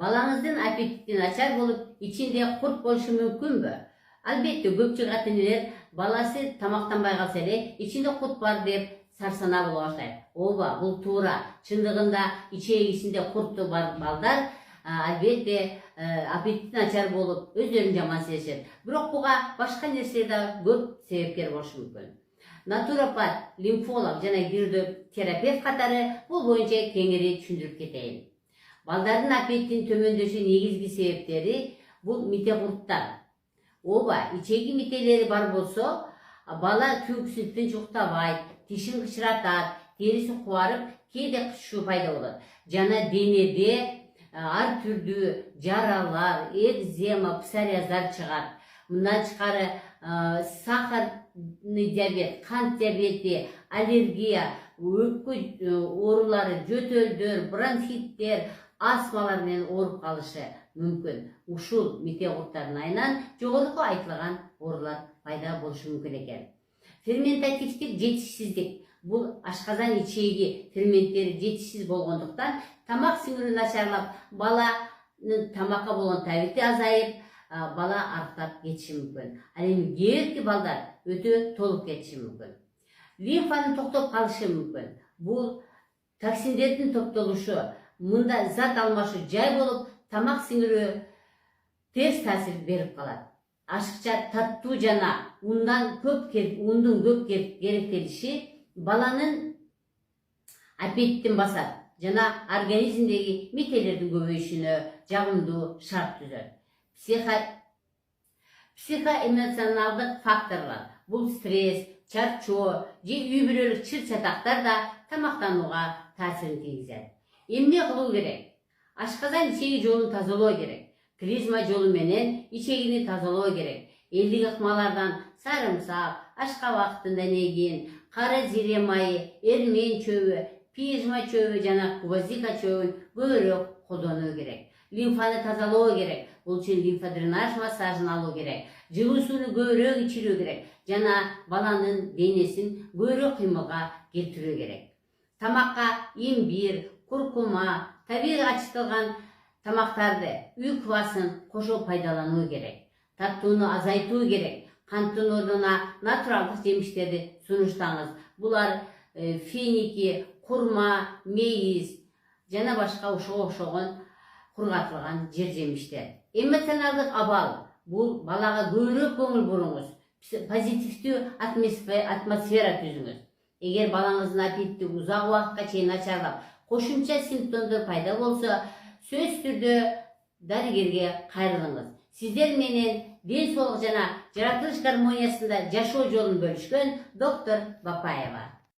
Балаңыздын аппетити начар болуп, ичинде курт болушу мүмкүнбү? Албетте, көпчүлүк ата-энелер баласы тамактанбай калса эле, ичинде курт бар деп сарсанаа боло баштайт. Ооба, бул туура. Чындыгында ичегисинде курту бар балдар албетте аппетити начар болуп, өздөрүн жаман сезишет. Бирок буга башка нерсе да көп себепкер болушу мүмкүн. Натуропат, лимфолог жана гидротерапевт катары бул боюнча кеңири түшүндүрүп кетейин. Балдардын аппетитинин төмөндөшү негизги себептери бул мите курттар. Ооба, ичеги мителери бар болсо, бала күнкүсүн тынчуктабайт, тишин кычыратат, териси кубарып, кээде кычышуу пайда болот. Жана денеде ар түрдүү жаралар, экзема, псориаздар чыгат. Мындан тышкары сахарный диабет, кант диабети, аллергия, өпкө оорулары, жөтөлдөр, бронхиттер, астмалар менен ооруп калышы мүмкүн. Ушул мите курттардын айынан жогорку айтылган оорулар пайда болушу мүмкүн экен. Ферментативдик жетишсиздик. Бул ашказан ичеги ферменттери жетишсиз болгондуктан тамак сиңирүү начарлап, баланын тамакка болгон табити азайып, бала арыктап кетиши мүмкүн. Ал эми кээ балдар өтө толук кетиши мүмкүн. Лимфанын токтоп калышы мүмкүн. Бул токсиндердин топтолушу, мында зат алмашуу жай болуп, тамак сиңирүү терс таасир берип калат. Ашыкча таттуу жана ундун көп керектелиши баланын аппетитин басат жана организмдеги мителердин көбөйүшүнө жагымдуу шарт түзөт. Психоэмоционалдык факторлор, бул стресс, чарчоо же үй бүлөлүк чыр чатактар да тамактанууга таасирин тийгизет. Эмне кылуу керек? Ашказан ичеги жолун тазалоо керек. Клизма жолу менен ичегини тазалоо керек. Элдик ыкмалардан сарымсак, ашка вакытында негин, кара зире майы, эрмен чөбү, пижма чөбү жана гвоздика чөбүн көбүрөөк колдонуу керек. Лимфаны тазалоо керек. Бул үчүн лимфодренаж массажын алуу керек. Жылуу сууну көбүрөөк ичирүү керек жана баланын денесин көбүрөөк кыймылга келтирүү керек. Тамакка имбир, куркума, табигый ачытылган тамактарды, үй квасын кошо пайдалануу керек. Таттууну азайтуу керек. Канттын ордуна натуралдык жемиштерди сунуштаңыз. Булар финики, курма, мейиз жана башка ошого окшогон кургатылган жер жемиштер. Эмоционалдык абал. Бул балага көбүрөөк көңүл буруңуз. Позитивдүү атмосфера түзүңүз. Эгер балаңыздын аппетити узак убакытка чейин начарлап, кошумча симптомдор пайда болсо, сөзсүз түрдө дарыгерге кайрылыңыз. Сиздер менен ден соолук жана жаратылыш гармониясында жашоо жолун бөлүшкөн доктор Бапаева.